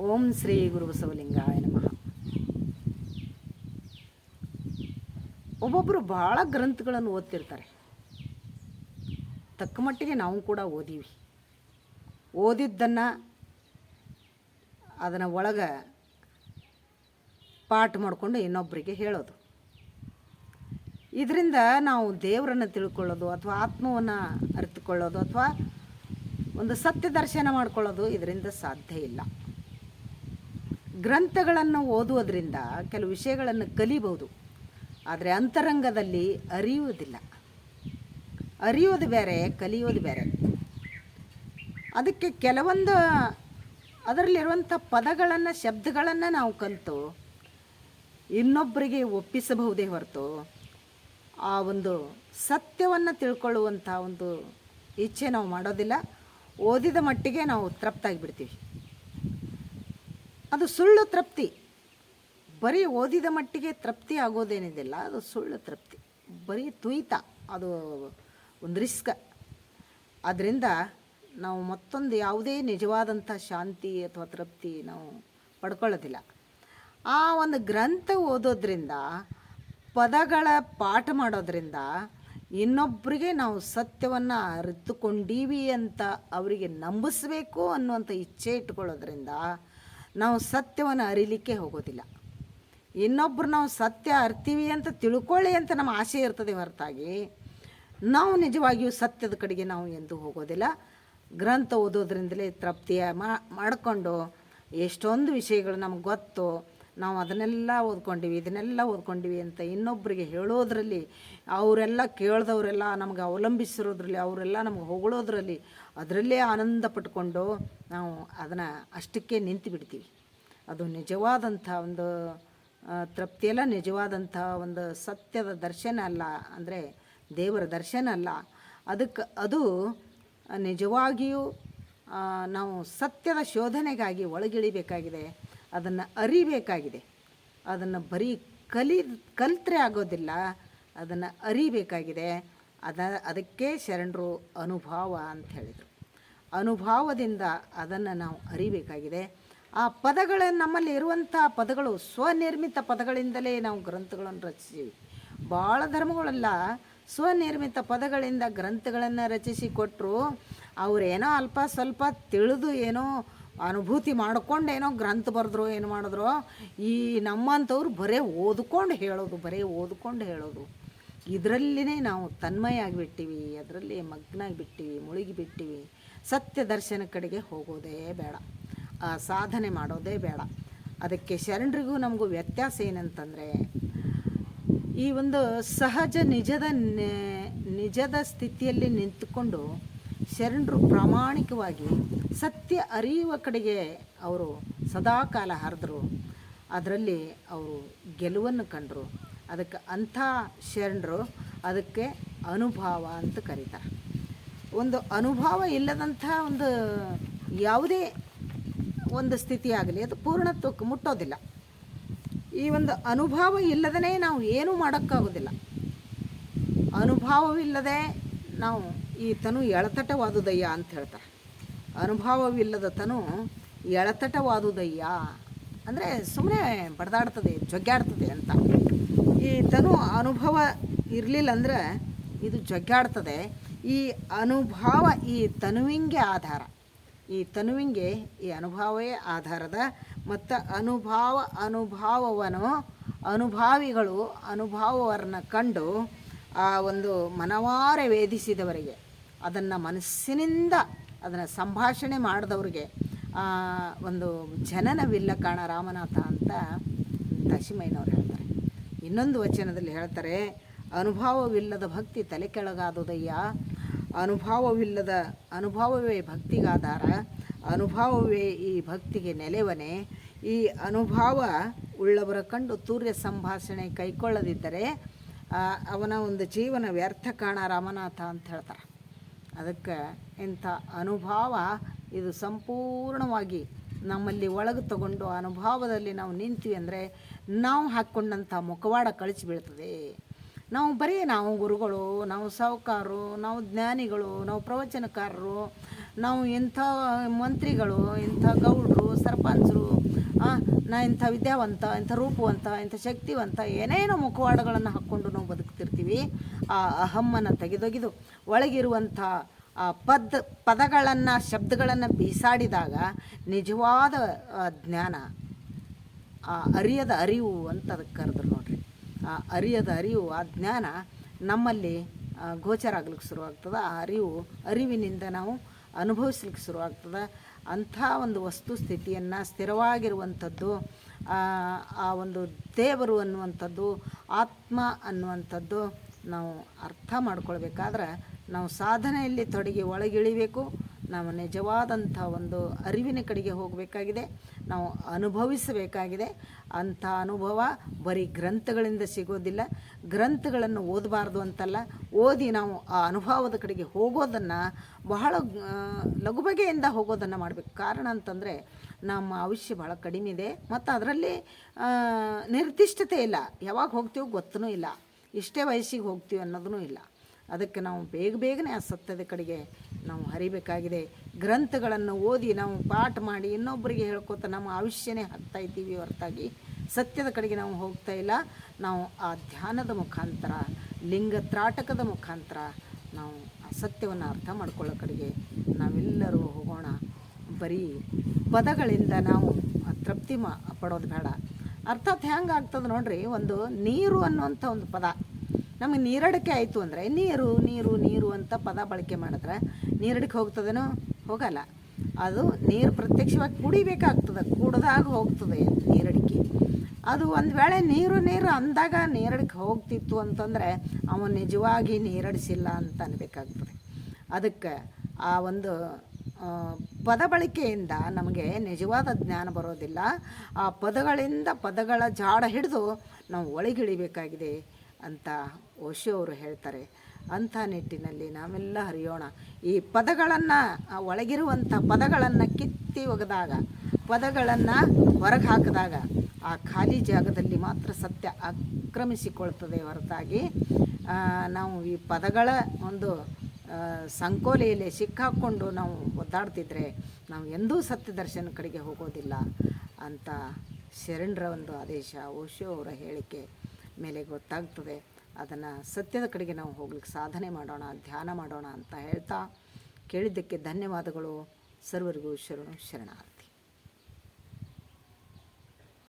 ಓಂ ಶ್ರೀ ಗುರು ಬಸವಲಿಂಗಾಯ ನಮಃ. ಒಬ್ಬೊಬ್ಬರು ಭಾಳ ಗ್ರಂಥಗಳನ್ನು ಓದ್ತಿರ್ತಾರೆ. ತಕ್ಕ ಮಟ್ಟಿಗೆ ನಾವು ಕೂಡ ಓದೀವಿ. ಓದಿದ್ದನ್ನು ಅದನ್ನು ಒಳಗೆ ಪಾಠ ಮಾಡಿಕೊಂಡು ಇನ್ನೊಬ್ಬರಿಗೆ ಹೇಳೋದು. ಇದರಿಂದ ನಾವು ದೇವರನ್ನು ತಿಳ್ಕೊಳ್ಳೋದು ಅಥವಾ ಆತ್ಮವನ್ನು ಅರಿತುಕೊಳ್ಳೋದು ಅಥವಾ ಒಂದು ಸತ್ಯ ದರ್ಶನ ಮಾಡ್ಕೊಳ್ಳೋದು ಇದರಿಂದ ಸಾಧ್ಯ ಇಲ್ಲ. ಗ್ರಂಥಗಳನ್ನು ಓದುವುದರಿಂದ ಕೆಲವು ವಿಷಯಗಳನ್ನು ಕಲಿಬಹುದು, ಆದರೆ ಅಂತರಂಗದಲ್ಲಿ ಅರಿಯುವುದಿಲ್ಲ. ಅರಿಯೋದು ಬೇರೆ, ಕಲಿಯೋದು ಬೇರೆ. ಅದಕ್ಕೆ ಕೆಲವೊಂದು ಅದರಲ್ಲಿರುವಂಥ ಪದಗಳನ್ನು, ಶಬ್ದಗಳನ್ನು ನಾವು ಕಲಿತು ಇನ್ನೊಬ್ಬರಿಗೆ ಒಪ್ಪಿಸಬಹುದೇ ಹೊರತು ಆ ಒಂದು ಸತ್ಯವನ್ನು ತಿಳ್ಕೊಳ್ಳುವಂಥ ಒಂದು ಇಚ್ಛೆ ನಾವು ಮಾಡೋದಿಲ್ಲ. ಓದಿದ ಮಟ್ಟಿಗೆ ನಾವು ತೃಪ್ತಾಗಿಬಿಡ್ತೀವಿ. ಅದು ಸುಳ್ಳು ತೃಪ್ತಿ. ಬರೀ ಓದಿದ ಮಟ್ಟಿಗೆ ತೃಪ್ತಿ ಆಗೋದೇನಿದೆಯಲ್ಲ, ಅದು ಸುಳ್ಳು ತೃಪ್ತಿ, ಬರೀ ತುಯ್ತ, ಅದು ಒಂದು ರಿಸ್ಕ್. ಅದರಿಂದ ನಾವು ಮತ್ತೊಂದು ಯಾವುದೇ ನಿಜವಾದಂಥ ಶಾಂತಿ ಅಥವಾ ತೃಪ್ತಿ ನಾವು ಪಡ್ಕೊಳ್ಳೋದಿಲ್ಲ. ಆ ಒಂದು ಗ್ರಂಥ ಓದೋದ್ರಿಂದ, ಪದಗಳ ಪಾಠ ಮಾಡೋದ್ರಿಂದ ಇನ್ನೊಬ್ಬರಿಗೆ ನಾವು ಸತ್ಯವನ್ನು ಅರಿತುಕೊಂಡೀವಿ ಅಂತ ಅವರಿಗೆ ನಂಬಿಸ್ಬೇಕು ಅನ್ನುವಂಥ ಇಚ್ಛೆ ಇಟ್ಕೊಳ್ಳೋದ್ರಿಂದ ನಾವು ಸತ್ಯವನ್ನು ಅರಿಲಿಕ್ಕೆ ಹೋಗೋದಿಲ್ಲ. ಇನ್ನೊಬ್ಬರು ನಾವು ಸತ್ಯ ಅರ್ತೀವಿ ಅಂತ ತಿಳ್ಕೊಳ್ಳಿ ಅಂತ ನಮ್ಮ ಆಸೆ ಇರ್ತದೆ ಹೊರತಾಗಿ ನಾವು ನಿಜವಾಗಿಯೂ ಸತ್ಯದ ಕಡೆಗೆ ನಾವು ಎಂದೂ ಹೋಗೋದಿಲ್ಲ. ಗ್ರಂಥ ಓದೋದ್ರಿಂದಲೇ ತೃಪ್ತಿಯ ಮಾಡಿಕೊಂಡು ಎಷ್ಟೊಂದು ವಿಷಯಗಳು ನಮ್ಗೆ ಗೊತ್ತು, ನಾವು ಅದನ್ನೆಲ್ಲ ಓದ್ಕೊಂಡಿವಿ, ಇದನ್ನೆಲ್ಲ ಓದ್ಕೊಂಡಿವಿ ಅಂತ ಇನ್ನೊಬ್ಬರಿಗೆ ಹೇಳೋದ್ರಲ್ಲಿ, ಅವರೆಲ್ಲ ಕೇಳಿದವರೆಲ್ಲ ನಮಗೆ ಅವಲಂಬಿಸಿರೋದ್ರಲ್ಲಿ, ಅವರೆಲ್ಲ ನಮಗೆ ಹೊಗಳೋದ್ರಲ್ಲಿ, ಅದರಲ್ಲೇ ಆನಂದ ಪಟ್ಕೊಂಡು ನಾವು ಅದನ್ನು ಅಷ್ಟಕ್ಕೆ ನಿಂತು ಬಿಡ್ತೀವಿ. ಅದು ನಿಜವಾದಂಥ ಒಂದು ತೃಪ್ತಿಯಲ್ಲ, ನಿಜವಾದಂಥ ಒಂದು ಸತ್ಯದ ದರ್ಶನ ಅಲ್ಲ, ಅಂದರೆ ದೇವರ ದರ್ಶನ ಅಲ್ಲ. ಅದು ನಿಜವಾಗಿಯೂ ನಾವು ಸತ್ಯದ ಶೋಧನೆಗಾಗಿ ಒಳಗಿಳಿಬೇಕಾಗಿದೆ, ಅದನ್ನು ಅರಿಬೇಕಾಗಿದೆ. ಅದನ್ನು ಕಲಿತ್ರೆ ಆಗೋದಿಲ್ಲ, ಅದನ್ನು ಅರಿಬೇಕಾಗಿದೆ. ಅದಕ್ಕೆ ಶರಣರು ಅನುಭವ ಅಂತ ಹೇಳಿದರು. ಅನುಭವದಿಂದ ಅದನ್ನು ನಾವು ಅರಿಬೇಕಾಗಿದೆ. ಆ ಪದಗಳನ್ನು, ನಮ್ಮಲ್ಲಿ ಇರುವಂಥ ಪದಗಳು ಸ್ವನಿರ್ಮಿತ ಪದಗಳಿಂದಲೇ ನಾವು ಗ್ರಂಥಗಳನ್ನು ರಚಿಸಿವಿ. ಭಾಳ ಧರ್ಮಗಳೆಲ್ಲ ಸ್ವನಿರ್ಮಿತ ಪದಗಳಿಂದ ಗ್ರಂಥಗಳನ್ನು ರಚಿಸಿ ಕೊಟ್ಟರು. ಅವರೇನೋ ಅಲ್ಪ ಸ್ವಲ್ಪ ತಿಳಿದು ಏನೋ ಅನುಭೂತಿ ಮಾಡ್ಕೊಂಡೇನೋ ಗ್ರಂಥ ಬರೆದ್ರು, ಏನು ಮಾಡಿದ್ರು. ಈ ನಮ್ಮಂಥವ್ರು ಬರೀ ಓದ್ಕೊಂಡು ಹೇಳೋದು, ಇದರಲ್ಲಿನೇ ನಾವು ತನ್ಮಯ ಆಗಿಬಿಟ್ಟಿವಿ, ಅದರಲ್ಲಿ ಮಗ್ನ ಆಗಿಬಿಟ್ಟಿವಿ, ಮುಳುಗಿಬಿಟ್ಟಿವಿ. ಸತ್ಯ ದರ್ಶನ ಕಡೆಗೆ ಹೋಗೋದೇ ಬೇಡ, ಆ ಸಾಧನೆ ಮಾಡೋದೇ ಬೇಡ. ಅದಕ್ಕೆ ಶರಣರಿಗೂ ನಮಗೂ ವ್ಯತ್ಯಾಸ ಏನಂತಂದರೆ, ಈ ಒಂದು ಸಹಜ ನಿಜದ ಸ್ಥಿತಿಯಲ್ಲಿ ನಿಂತುಕೊಂಡು ಶರಣರು ಪ್ರಾಮಾಣಿಕವಾಗಿ ಸತ್ಯ ಅರಿಯುವ ಕಡೆಗೆ ಅವರು ಸದಾಕಾಲ ಹರಿದ್ರು. ಅದರಲ್ಲಿ ಅವರು ಗೆಲುವನ್ನು ಕಂಡರು. ಅದಕ್ಕೆ ಅಂಥ ಶರಣರು ಅದಕ್ಕೆ ಅನುಭವ ಅಂತ ಕರೀತಾರೆ. ಒಂದು ಅನುಭವ ಇಲ್ಲದಂಥ ಒಂದು ಯಾವುದೇ ಒಂದು ಸ್ಥಿತಿ ಆಗಲಿ ಅದು ಪೂರ್ಣತ್ವಕ್ಕೆ ಮುಟ್ಟೋದಿಲ್ಲ. ಈ ಒಂದು ಅನುಭವ ಇಲ್ಲದೇ ನಾವು ಏನೂ ಮಾಡೋಕ್ಕಾಗೋದಿಲ್ಲ. ಅನುಭವವಿಲ್ಲದೆ ನಾವು ಈ ತನು ಎಳತಟವಾದುದಯ್ಯ ಅಂತ ಹೇಳ್ತಾರೆ. ಅನುಭವವಿಲ್ಲದ ತನು ಎಳತಟವಾದುದಯ್ಯ ಅಂದರೆ ಸುಮ್ಮನೆ ಬಡ್ದಾಡ್ತದೆ, ಜೊಗ್ಗಾಡ್ತದೆ ಅಂತ. ಈ ತನು ಅನುಭವ ಇರಲಿಲ್ಲ ಅಂದರೆ ಇದು ಜೊಗ್ಗಾಡ್ತದೆ. ಈ ಅನುಭವ ಈ ತನುವಿಂಗೆ ಆಧಾರ, ಈ ತನುವಿಂಗೆ ಈ ಅನುಭವವೇ ಆಧಾರದ. ಮತ್ತು ಅನುಭಾವಿಗಳು ಅನುಭವವನ್ನು ಕಂಡು ಆ ಒಂದು ಮನವಾರೆ ವೇದಿಸಿದವರಿಗೆ, ಅದನ್ನು ಮನಸ್ಸಿನಿಂದ ಅದನ್ನು ಸಂಭಾಷಣೆ ಮಾಡಿದವ್ರಿಗೆ ಒಂದು ಜನನವಿಲ್ಲ ಕಾಣ ರಾಮನಾಥ ಅಂತ ದಶಿಮಯ್ಯನವ್ರು ಹೇಳ್ತಾರೆ. ಇನ್ನೊಂದು ವಚನದಲ್ಲಿ ಹೇಳ್ತಾರೆ, ಅನುಭವವಿಲ್ಲದ ಭಕ್ತಿ ತಲೆ ಕೆಳಗಾದುದಯ್ಯ, ಅನುಭವವೇ ಭಕ್ತಿಗಾಧಾರ, ಅನುಭವವೇ ಈ ಭಕ್ತಿಗೆ ನೆಲೆವನೆ. ಈ ಅನುಭವ ಉಳ್ಳವರ ಕಂಡು ತೂರ್ಯ ಸಂಭಾಷಣೆ ಕೈಕೊಳ್ಳದಿದ್ದರೆ ಅವನ ಒಂದು ಜೀವನ ವ್ಯರ್ಥ ಕಾಣ ರಾಮನಾಥ ಅಂತ ಹೇಳ್ತಾರೆ. ಅದಕ್ಕೆ ಇಂಥ ಅನುಭವ ಇದು ಸಂಪೂರ್ಣವಾಗಿ ನಮ್ಮಲ್ಲಿ ಒಳಗೆ ತಗೊಂಡು ಅನುಭವದಲ್ಲಿ ನಾವು ನಿಂತೀವಿ ಅಂದರೆ ನಾವು ಹಾಕ್ಕೊಂಡಂಥ ಮುಖವಾಡ ಕಳಿಸಿ ಬೀಳ್ತದೆ. ನಾವು ಗುರುಗಳು, ನಾವು ಸಾಹುಕಾರರು, ನಾವು ಜ್ಞಾನಿಗಳು, ನಾವು ಪ್ರವಚನಕಾರರು, ನಾವು ಇಂಥ ಮಂತ್ರಿಗಳು, ಇಂಥ ಗೌಡರು, ಸರ್ಪಂಚರು, ನಾ ಇಂಥ ವಿದ್ಯಾವಂತ, ಇಂಥ ರೂಪವಂತ, ಇಂಥ ಶಕ್ತಿವಂತ ಏನೇನೋ ಮುಖವಾಡಗಳನ್ನು ಹಾಕ್ಕೊಂಡು ನಾವು ಬದುಕ್ತಿರ್ತೀವಿ. ಆ ಅಹಮ್ಮನ್ನು ತೆಗೆದೊಗೆದು ಒಳಗಿರುವಂಥ ಆ ಪದಗಳನ್ನು, ಶಬ್ದಗಳನ್ನು ಬೀಸಾಡಿದಾಗ ನಿಜವಾದ ಜ್ಞಾನ, ಆ ಅರಿಯದ ಅರಿವು ಅಂತ ಅದಕ್ಕೆ ಕರೆದ್ರು ನೋಡ್ರಿ. ಆ ಅರಿಯದ ಅರಿವು, ಆ ಜ್ಞಾನ ನಮ್ಮಲ್ಲಿ ಗೋಚರ ಆಗ್ಲಿಕ್ಕೆ ಶುರುವಾಗ್ತದೆ. ಆ ಅರಿವಿನಿಂದ ನಾವು ಅನುಭವಿಸ್ಲಿಕ್ಕೆ ಶುರುವಾಗ್ತದೆ. ಅಂಥ ಒಂದು ವಸ್ತು ಸ್ಥಿತಿಯನ್ನು, ಸ್ಥಿರವಾಗಿರುವಂಥದ್ದು, ಆ ಒಂದು ದೇವರು ಅನ್ನುವಂಥದ್ದು, ಆತ್ಮ ಅನ್ನುವಂಥದ್ದು ನಾವು ಅರ್ಥ ಮಾಡ್ಕೊಳ್ಬೇಕಾದ್ರೆ ನಾವು ಸಾಧನೆಯಲ್ಲಿ ತೊಡಗಿ ಒಳಗಿಳಿಬೇಕು. ನಾವು ನಿಜವಾದಂಥ ಒಂದು ಅರಿವಿನ ಕಡೆಗೆ ಹೋಗಬೇಕಾಗಿದೆ, ನಾವು ಅನುಭವಿಸಬೇಕಾಗಿದೆ. ಅಂಥ ಅನುಭವ ಬರೀ ಗ್ರಂಥಗಳಿಂದ ಸಿಗೋದಿಲ್ಲ. ಗ್ರಂಥಗಳನ್ನು ಓದಬಾರ್ದು ಅಂತಲ್ಲ, ಓದಿ ನಾವು ಆ ಅನುಭವದ ಕಡೆಗೆ ಹೋಗೋದನ್ನು ಬಹಳ ಲಘು ಬಗೆಯಿಂದ ಹೋಗೋದನ್ನು ಮಾಡಬೇಕು. ಕಾರಣ ಅಂತಂದರೆ ನಮ್ಮ ಆಯುಷ್ಯ ಭಾಳ ಕಡಿಮೆ ಇದೆ, ಮತ್ತು ಅದರಲ್ಲಿ ನಿರ್ದಿಷ್ಟತೆ ಇಲ್ಲ. ಯಾವಾಗ ಹೋಗ್ತೀವೋ ಗೊತ್ತೂ ಇಲ್ಲ, ಇಷ್ಟೇ ವಯಸ್ಸಿಗೆ ಹೋಗ್ತೀವಿ ಅನ್ನೋದೂ ಇಲ್ಲ. ಅದಕ್ಕೆ ನಾವು ಬೇಗನೆ ಆ ಸತ್ಯದ ಕಡೆಗೆ ನಾವು ಹರಿಬೇಕಾಗಿದೆ. ಗ್ರಂಥಗಳನ್ನು ಓದಿ ನಾವು ಪಾಠ ಮಾಡಿ ಇನ್ನೊಬ್ಬರಿಗೆ ಹೇಳ್ಕೊತ ನಮ್ಮ ಆಯುಷ್ಯನೇ ಹಾಕ್ತಾ ಇದ್ದೀವಿ ಹೊರತಾಗಿ ಸತ್ಯದ ಕಡೆಗೆ ನಾವು ಹೋಗ್ತಾ ಇಲ್ಲ. ನಾವು ಆ ಧ್ಯಾನದ ಮುಖಾಂತರ, ಲಿಂಗ ತ್ರಾಟಕದ ಮುಖಾಂತರ ನಾವು ಆ ಸತ್ಯವನ್ನು ಅರ್ಥ ಮಾಡ್ಕೊಳ್ಳೋ ಕಡೆಗೆ ನಾವೆಲ್ಲರೂ ಹೋಗೋಣ. ಬರೀ ಪದಗಳಿಂದ ನಾವು ತೃಪ್ತಿ ಪಡೋದು ಬೇಡ. ಅರ್ಥಾತ್ ಹೆಂಗೆ ಆಗ್ತದೆ ನೋಡ್ರಿ, ಒಂದು ನೀರು ಅನ್ನುವಂಥ ಒಂದು ಪದ ನಮಗೆ ನೀರಡಿಕೆ ಆಯಿತು ಅಂದರೆ, ನೀರು ನೀರು ನೀರು ಅಂತ ಪದ ಬಳಕೆ ಮಾಡಿದ್ರೆ ನೀರಡಿಕೆ ಹೋಗ್ತದೇನೋ? ಹೋಗಲ್ಲ. ಅದು ನೀರು ಪ್ರತ್ಯಕ್ಷವಾಗಿ ಕುಡಿಬೇಕಾಗ್ತದೆ, ಕುಡ್ದಾಗ ಹೋಗ್ತದೆ ನೀರಡಿಕೆ. ಅದು ಒಂದು ವೇಳೆ ನೀರು ಅಂದಾಗ ನೀರಡಿಕೆ ಹೋಗ್ತಿತ್ತು ಅಂತಂದರೆ ಅವನು ನಿಜವಾಗಿ ನೀರಡಿಸಿಲ್ಲ ಅಂತ ಅನ್ಬೇಕಾಗ್ತದೆ. ಅದಕ್ಕೆ ಆ ಒಂದು ಪದ ಬಳಕೆಯಿಂದ ನಮಗೆ ನಿಜವಾದ ಜ್ಞಾನ ಬರೋದಿಲ್ಲ. ಆ ಪದಗಳಿಂದ, ಪದಗಳ ಜಾಡ ಹಿಡಿದು ನಾವು ಒಳಗಿಳಿಬೇಕಾಗಿದೆ ಅಂತ ಓಶೋ ಅವರು ಹೇಳ್ತಾರೆ. ಅಂಥ ನಿಟ್ಟಿನಲ್ಲಿ ನಾವೆಲ್ಲ ಹರಿಯೋಣ. ಈ ಪದಗಳನ್ನು, ಒಳಗಿರುವಂಥ ಪದಗಳನ್ನು ಕಿತ್ತಿ ಒಗೆದಾಗ, ಪದಗಳನ್ನು ಹೊರಗೆ ಹಾಕಿದಾಗ ಆ ಖಾಲಿ ಜಾಗದಲ್ಲಿ ಮಾತ್ರ ಸತ್ಯ ಆಕ್ರಮಿಸಿಕೊಳ್ತದೆ ಹೊರತಾಗಿ ನಾವು ಈ ಪದಗಳ ಒಂದು ಸಂಕೋಲೆಯಲ್ಲಿ ಸಿಕ್ಕಾಕ್ಕೊಂಡು ನಾವು ಒದ್ದಾಡ್ತಿದ್ರೆ ನಾವು ಎಂದೂ ಸತ್ಯ ದರ್ಶನ ಕಡೆಗೆ ಹೋಗೋದಿಲ್ಲ ಅಂತ ಶರಣರ ಒಂದು ಆದೇಶ, ಓಶೋ ಅವರ ಹೇಳಿಕೆ ಮೇಲೆ ಗೊತ್ತಾಗ್ತದೆ. ಅದನ್ನು ಸತ್ಯದ ಕಡೆಗೆ ನಾವು ಹೋಗ್ಲಿಕ್ಕೆ ಸಾಧನೆ ಮಾಡೋಣ, ಧ್ಯಾನ ಮಾಡೋಣ ಅಂತ ಹೇಳ್ತಾ, ಕೇಳಿದ್ದಕ್ಕೆ ಧನ್ಯವಾದಗಳು. ಸರ್ವರಿಗೂ ಶರಣಾರ್ಥಿ.